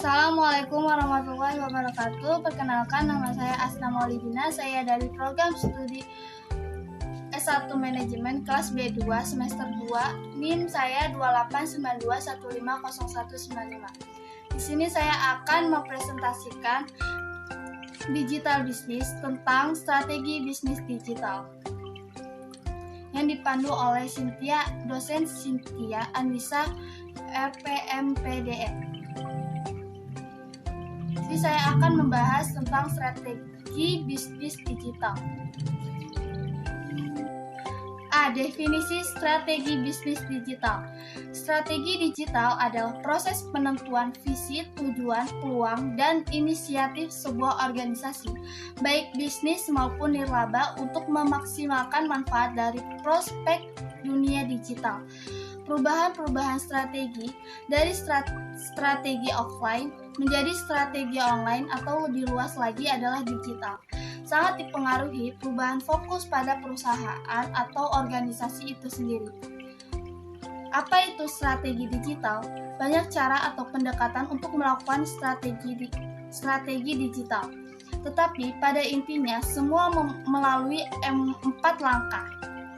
Assalamualaikum warahmatullahi wabarakatuh. Perkenalkan, nama saya Asna Maulidina. Saya dari program studi S1 Manajemen kelas B2 semester 2. NIM saya 2892150195. Di sini saya akan mempresentasikan digital bisnis tentang strategi bisnis digital yang dipandu oleh dosen Cynthia Anissa RPMPDN. Jadi saya akan membahas tentang strategi bisnis digital. Definisi strategi bisnis digital. Strategi digital adalah proses penentuan visi, tujuan, peluang, dan inisiatif sebuah organisasi, baik bisnis maupun nirlaba, untuk memaksimalkan manfaat dari prospek dunia digital. Perubahan strategi dari strategi offline menjadi strategi online atau lebih luas lagi adalah digital. Sangat dipengaruhi perubahan fokus pada perusahaan atau organisasi itu sendiri. Apa itu strategi digital? Banyak cara atau pendekatan untuk melakukan strategi digital. Tetapi pada intinya semua melalui 4 langkah.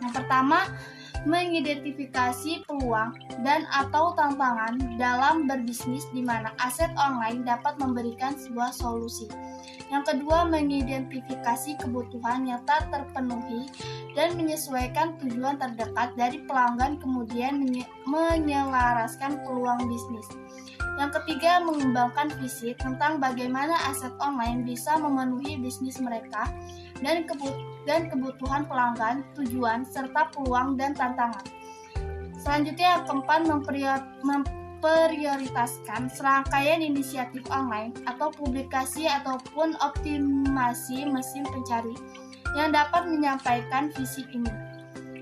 Yang pertama, mengidentifikasi peluang dan atau tantangan dalam berbisnis di mana aset online dapat memberikan sebuah solusi. Yang kedua, mengidentifikasi kebutuhan yang tak terpenuhi dan menyesuaikan tujuan terdekat dari pelanggan, kemudian menyelaraskan peluang bisnis. Yang ketiga, mengembangkan visi tentang bagaimana aset online bisa memenuhi bisnis mereka dan kebutuhan pelanggan, tujuan, serta peluang dan tantangan. Selanjutnya, yang keempat, memprioritaskan serangkaian inisiatif online atau publikasi ataupun optimasi mesin pencari yang dapat menyampaikan visi ini.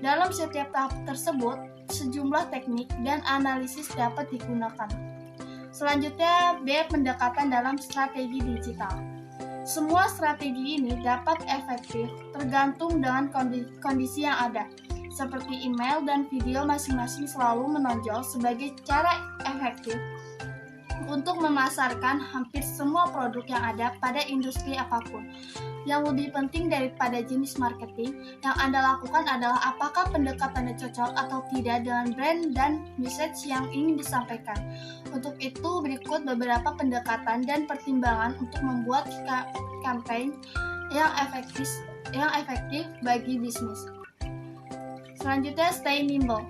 Dalam setiap tahap tersebut, sejumlah teknik dan analisis dapat digunakan. Selanjutnya, pendekatan dalam strategi digital. Semua strategi ini dapat efektif tergantung dengan kondisi yang ada. Seperti email dan video masing-masing selalu menonjol sebagai cara efektif untuk memasarkan hampir semua produk yang ada pada industri apapun. Yang lebih penting daripada jenis marketing yang Anda lakukan adalah apakah pendekatannya cocok atau tidak dengan brand dan message yang ingin disampaikan. Untuk itu, berikut beberapa pendekatan dan pertimbangan untuk membuat campaign yang efektif bagi bisnis. Selanjutnya, stay nimble.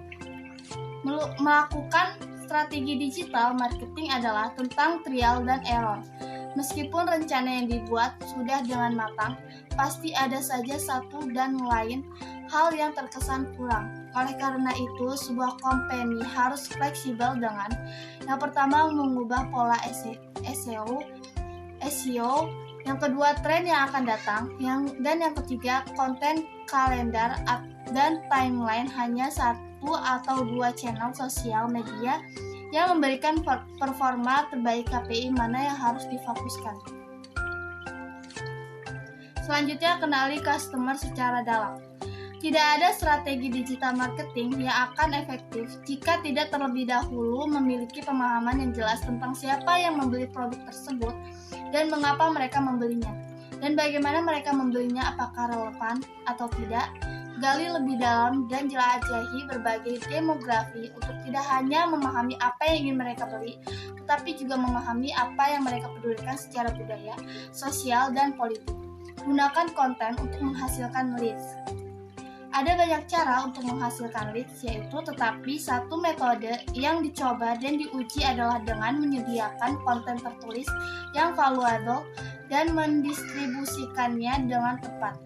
Melakukan strategi digital marketing adalah tentang trial dan error. Meskipun rencana yang dibuat sudah dengan matang, pasti ada saja satu dan lain hal yang terkesan kurang. Oleh karena itu, sebuah company harus fleksibel dengan yang pertama, mengubah pola SEO, yang kedua, tren yang akan datang, dan yang ketiga, konten, kalender, dan timeline hanya 1 atau 2 channel sosial media yang memberikan performa terbaik. KPI mana yang harus difokuskan. Selanjutnya, kenali customer secara dalam. Tidak ada strategi digital marketing yang akan efektif jika tidak terlebih dahulu memiliki pemahaman yang jelas tentang siapa yang membeli produk tersebut dan mengapa mereka membelinya, dan bagaimana mereka membelinya, apakah relevan atau tidak. Gali lebih dalam dan jelajahi berbagai demografi untuk tidak hanya memahami apa yang ingin mereka beli, tetapi juga memahami apa yang mereka pedulikan secara budaya, sosial, dan politik. Gunakan konten untuk menghasilkan leads. Ada banyak cara untuk menghasilkan leads, tetapi satu metode yang dicoba dan diuji adalah dengan menyediakan konten tertulis yang valuable dan mendistribusikannya dengan tepat.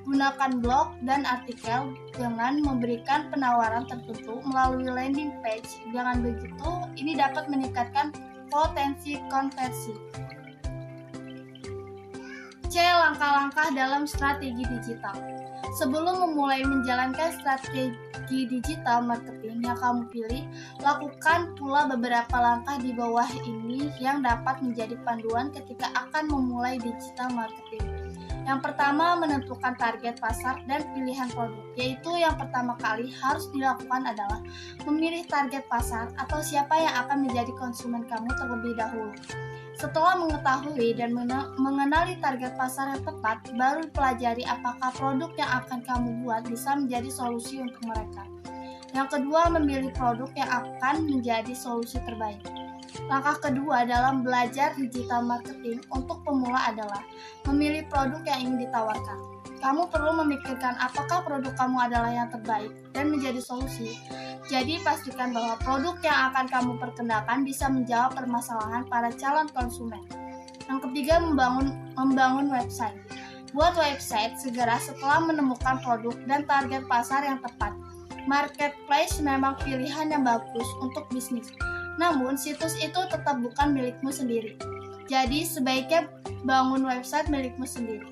Gunakan blog dan artikel dengan memberikan penawaran tertentu melalui landing page. Dengan begitu, ini dapat meningkatkan potensi konversi. Langkah-langkah dalam strategi digital. Sebelum memulai menjalankan strategi digital marketing yang kamu pilih, lakukan pula beberapa langkah di bawah ini yang dapat menjadi panduan ketika akan memulai digital marketing. Yang pertama, menentukan target pasar dan pilihan produk, yaitu yang pertama kali harus dilakukan adalah memilih target pasar atau siapa yang akan menjadi konsumen kamu terlebih dahulu. Setelah mengetahui dan mengenali target pasar yang tepat, baru pelajari apakah produk yang akan kamu buat bisa menjadi solusi untuk mereka. Yang kedua, memilih produk yang akan menjadi solusi terbaik. Langkah kedua dalam belajar digital marketing untuk pemula adalah memilih produk yang ingin ditawarkan. Kamu perlu memikirkan apakah produk kamu adalah yang terbaik dan menjadi solusi. Jadi pastikan bahwa produk yang akan kamu perkenalkan bisa menjawab permasalahan para calon konsumen. Yang ketiga, membangun website. Buat website segera setelah menemukan produk dan target pasar yang tepat. Marketplace memang pilihan yang bagus untuk bisnis. Namun, situs itu tetap bukan milikmu sendiri. Jadi, sebaiknya bangun website milikmu sendiri.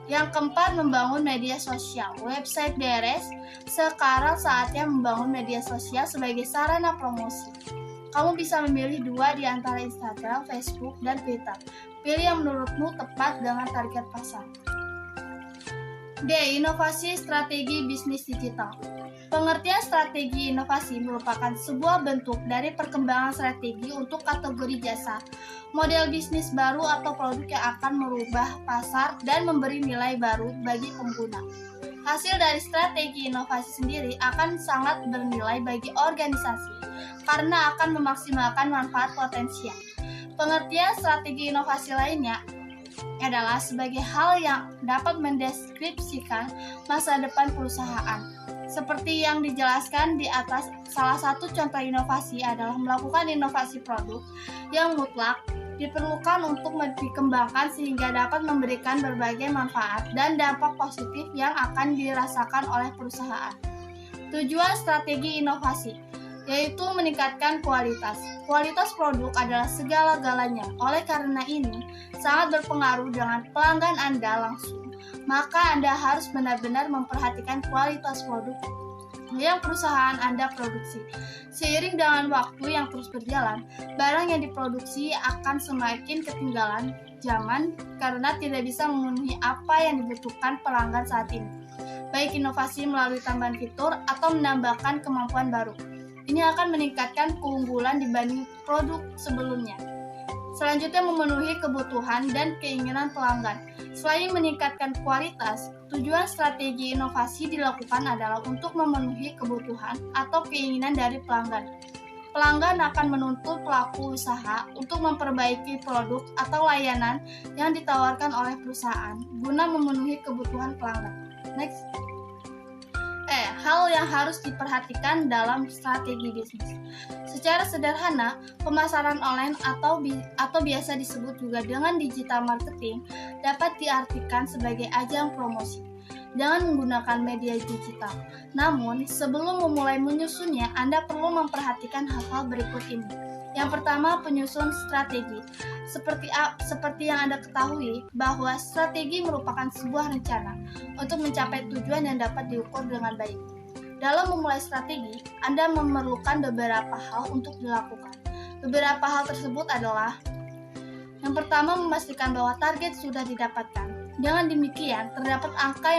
Yang keempat, membangun media sosial. Website beres, sekarang saatnya membangun media sosial sebagai sarana promosi. Kamu bisa memilih dua di antara Instagram, Facebook, dan Twitter. Pilih yang menurutmu tepat dengan target pasar. D. Inovasi strategi bisnis digital. Pengertian strategi inovasi merupakan sebuah bentuk dari perkembangan strategi untuk kategori jasa, model bisnis baru atau produk yang akan merubah pasar dan memberi nilai baru bagi pengguna. Hasil dari strategi inovasi sendiri akan sangat bernilai bagi organisasi karena akan memaksimalkan manfaat potensial. Pengertian strategi inovasi lainnya adalah sebagai hal yang dapat mendeskripsikan masa depan perusahaan. Seperti yang dijelaskan di atas, salah satu contoh inovasi adalah melakukan inovasi produk yang mutlak diperlukan untuk dikembangkan sehingga dapat memberikan berbagai manfaat dan dampak positif yang akan dirasakan oleh perusahaan. Tujuan strategi inovasi yaitu meningkatkan kualitas. Kualitas produk adalah segala-galanya. Oleh karena ini, sangat berpengaruh dengan pelanggan Anda langsung. Maka Anda harus benar-benar memperhatikan kualitas produk yang perusahaan Anda produksi. Seiring dengan waktu yang terus berjalan, barang yang diproduksi akan semakin ketinggalan zaman karena tidak bisa memenuhi apa yang dibutuhkan pelanggan saat ini. Baik inovasi melalui tambahan fitur atau menambahkan kemampuan baru. Ini akan meningkatkan keunggulan dibanding produk sebelumnya. Selanjutnya, memenuhi kebutuhan dan keinginan pelanggan. Selain meningkatkan kualitas, tujuan strategi inovasi dilakukan adalah untuk memenuhi kebutuhan atau keinginan dari pelanggan. Pelanggan akan menuntut pelaku usaha untuk memperbaiki produk atau layanan yang ditawarkan oleh perusahaan guna memenuhi kebutuhan pelanggan. Next. Hal yang harus diperhatikan dalam strategi bisnis. Secara sederhana, pemasaran online atau biasa disebut juga dengan digital marketing dapat diartikan sebagai ajang promosi dengan menggunakan media digital. Namun, sebelum memulai menyusunnya, Anda perlu memperhatikan hal-hal berikut ini. Yang pertama, penyusun strategi. Seperti yang Anda ketahui, bahwa strategi merupakan sebuah rencana untuk mencapai tujuan yang dapat diukur dengan baik. Dalam memulai strategi, Anda memerlukan beberapa hal untuk dilakukan. Beberapa hal tersebut adalah: yang pertama, memastikan bahwa target sudah didapatkan. Dengan demikian, terdapat angka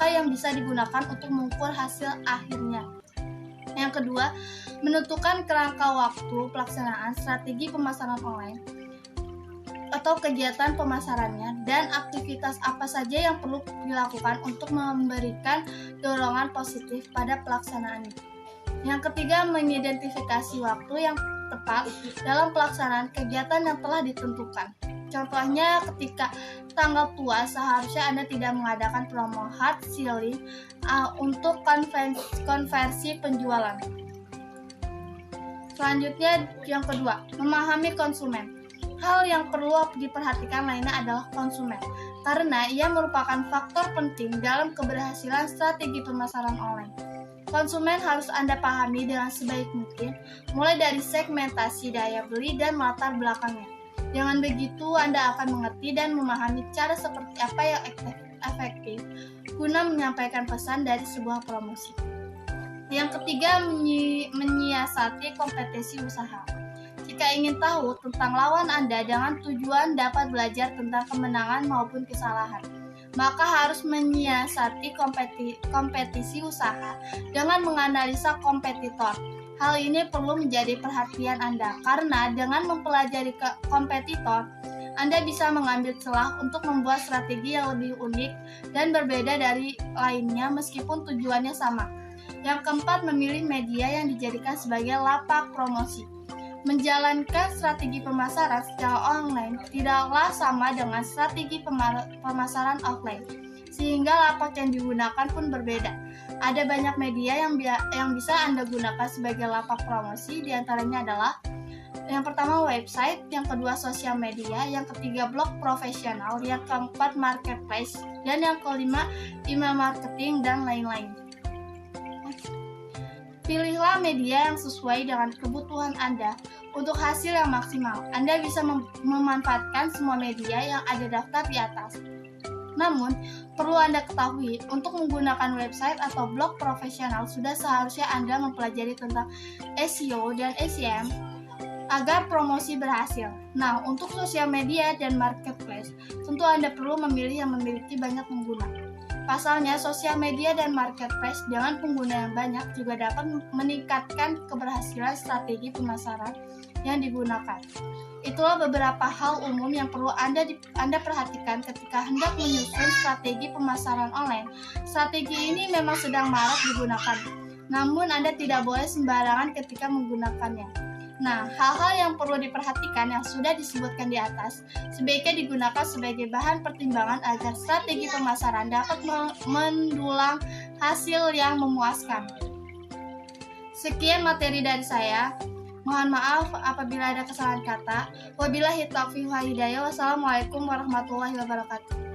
yang bisa digunakan untuk mengukur hasil akhirnya. Yang kedua, menentukan kerangka waktu pelaksanaan strategi pemasaran online atau kegiatan pemasarannya dan aktivitas apa saja yang perlu dilakukan untuk memberikan dorongan positif pada pelaksanaannya. Yang ketiga, mengidentifikasi waktu yang tepat dalam pelaksanaan kegiatan yang telah ditentukan. Contohnya, ketika tanggal tua, seharusnya Anda tidak mengadakan promo hard selling untuk konversi penjualan. Selanjutnya, yang kedua, memahami konsumen. Hal yang perlu diperhatikan lainnya adalah konsumen, karena ia merupakan faktor penting dalam keberhasilan strategi pemasaran online. Konsumen harus Anda pahami dengan sebaik mungkin, mulai dari segmentasi daya beli dan latar belakangnya. Dengan begitu, Anda akan mengerti dan memahami cara seperti apa yang efektif guna menyampaikan pesan dari sebuah promosi. Yang ketiga, menyiasati kompetisi usaha. Jika ingin tahu tentang lawan Anda dengan tujuan dapat belajar tentang kemenangan maupun kesalahan, maka harus menyiasati kompetisi usaha dengan menganalisa kompetitor. Hal ini perlu menjadi perhatian Anda, karena dengan mempelajari kompetitor, Anda bisa mengambil celah untuk membuat strategi yang lebih unik dan berbeda dari lainnya meskipun tujuannya sama. Yang keempat, memilih media yang dijadikan sebagai lapak promosi. Menjalankan strategi pemasaran secara online tidaklah sama dengan strategi pemasaran offline, sehingga lapak yang digunakan pun berbeda. Ada banyak media yang bisa Anda gunakan sebagai lapak promosi, diantaranya adalah yang pertama website, yang kedua sosial media, yang ketiga blog profesional, yang keempat marketplace, dan yang kelima email marketing dan lain-lain. Pilihlah media yang sesuai dengan kebutuhan Anda untuk hasil yang maksimal. Anda bisa memanfaatkan semua media yang ada daftar di atas. Namun, perlu Anda ketahui, untuk menggunakan website atau blog profesional sudah seharusnya Anda mempelajari tentang SEO dan SEM agar promosi berhasil. Nah, untuk sosial media dan marketplace, tentu Anda perlu memilih yang memiliki banyak pengguna. Pasalnya, sosial media dan marketplace dengan pengguna yang banyak juga dapat meningkatkan keberhasilan strategi pemasaran yang digunakan. Itulah beberapa hal umum yang perlu Anda perhatikan ketika hendak menyusun strategi pemasaran online. Strategi ini memang sedang marak digunakan, namun Anda tidak boleh sembarangan ketika menggunakannya. Nah, hal-hal yang perlu diperhatikan yang sudah disebutkan di atas sebaiknya digunakan sebagai bahan pertimbangan agar strategi pemasaran dapat mendulang hasil yang memuaskan. Sekian materi dari saya. Mohon maaf apabila ada kesalahan kata. Wabillahi taufiq wal hidayah. Wassalamualaikum warahmatullahi wabarakatuh.